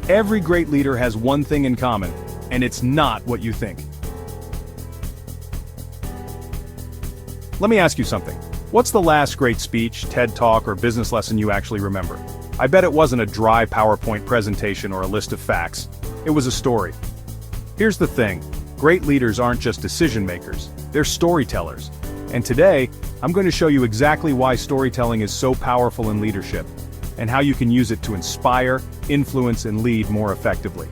Every great leader has one thing in common, and it's not what you think. Let me ask you something. What's the last great speech, TED Talk, or business lesson you actually remember? I bet it wasn't a dry PowerPoint presentation or a list of facts. It was a story. Here's the thing. Great leaders aren't just decision makers, they're storytellers. And today, I'm going to show you exactly why storytelling is so powerful in leadership, and how you can use it to inspire, influence, and lead more effectively.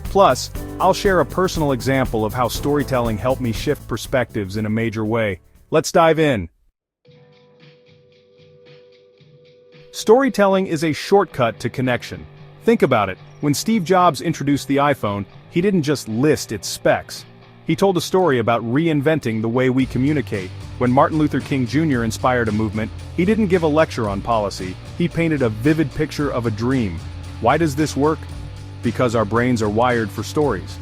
Plus, I'll share a personal example of how storytelling helped me shift perspectives in a major way. Let's dive in. Storytelling is a shortcut to connection. Think about it. When Steve Jobs introduced the iPhone, he didn't just list its specs. He told a story about reinventing the way we communicate. When Martin Luther King Jr. inspired a movement, he didn't give a lecture on policy, he painted a vivid picture of a dream. Why does this work? Because our brains are wired for stories.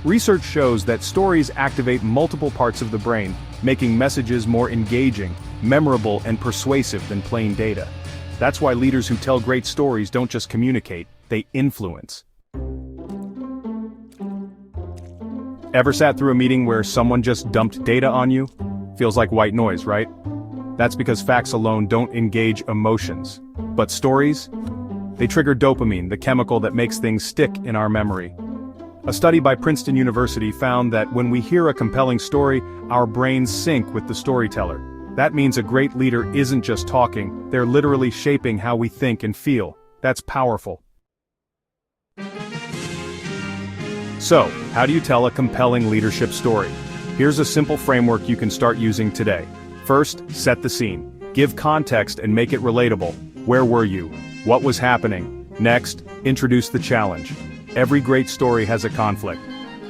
Research shows that stories activate multiple parts of the brain, making messages more engaging, memorable, and persuasive than plain data. That's why leaders who tell great stories don't just communicate, they influence. Ever sat through a meeting where someone just dumped data on you? Feels like white noise, right? That's because facts alone don't engage emotions. But stories? They trigger dopamine, the chemical that makes things stick in our memory. A study by Princeton University found that when we hear a compelling story, our brains sync with the storyteller. That means a great leader isn't just talking, they're literally shaping how we think and feel. That's powerful. So, how do you tell a compelling leadership story? Here's a simple framework you can start using today. First, set the scene. Give context and make it relatable. Where were you? What was happening? Next, introduce the challenge. Every great story has a conflict.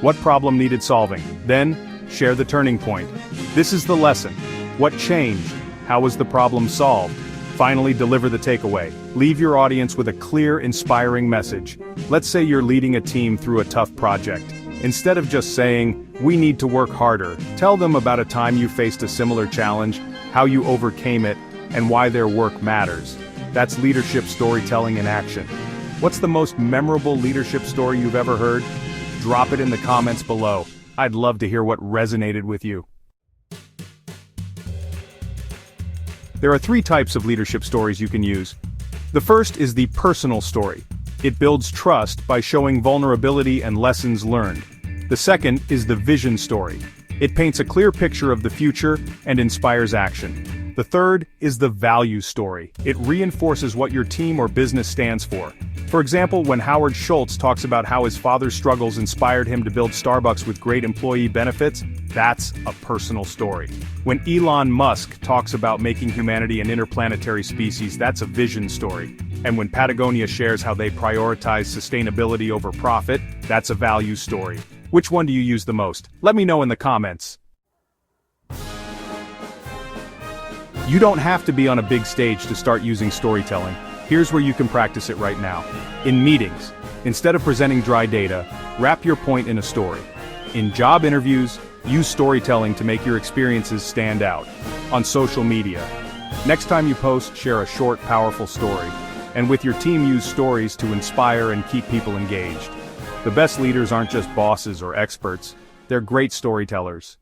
What problem needed solving? Then, share the turning point. This is the lesson. What changed? How was the problem solved? Finally, deliver the takeaway. Leave your audience with a clear, inspiring message. Let's say you're leading a team through a tough project. Instead of just saying, "We need to work harder," tell them about a time you faced a similar challenge, how you overcame it, and why their work matters. That's leadership storytelling in action. What's the most memorable leadership story you've ever heard? Drop it in the comments below. I'd love to hear what resonated with you. There are 3 types of leadership stories you can use. The first is the personal story. It builds trust by showing vulnerability and lessons learned. The second is the vision story. It paints a clear picture of the future and inspires action. The third is the value story. It reinforces what your team or business stands for. For example, when Howard Schultz talks about how his father's struggles inspired him to build Starbucks with great employee benefits, that's a personal story. When Elon Musk talks about making humanity an interplanetary species, that's a vision story. And when Patagonia shares how they prioritize sustainability over profit, that's a value story. Which one do you use the most? Let me know in the comments. You don't have to be on a big stage to start using storytelling. Here's where you can practice it right now. In meetings, instead of presenting dry data, wrap your point in a story. In job interviews, use storytelling to make your experiences stand out. On social media, next time you post, share a short, powerful story. And with your team, use stories to inspire and keep people engaged. The best leaders aren't just bosses or experts, they're great storytellers.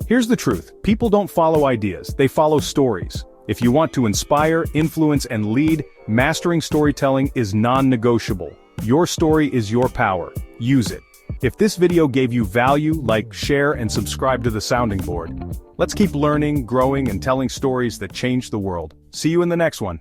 Here's the truth, people don't follow ideas, they follow stories. If you want to inspire, influence, and lead, mastering storytelling is non-negotiable. Your story is your power. Use it. If this video gave you value, like, share, and subscribe to the sounding board. Let's keep learning, growing, and telling stories that change the world. See you in the next one.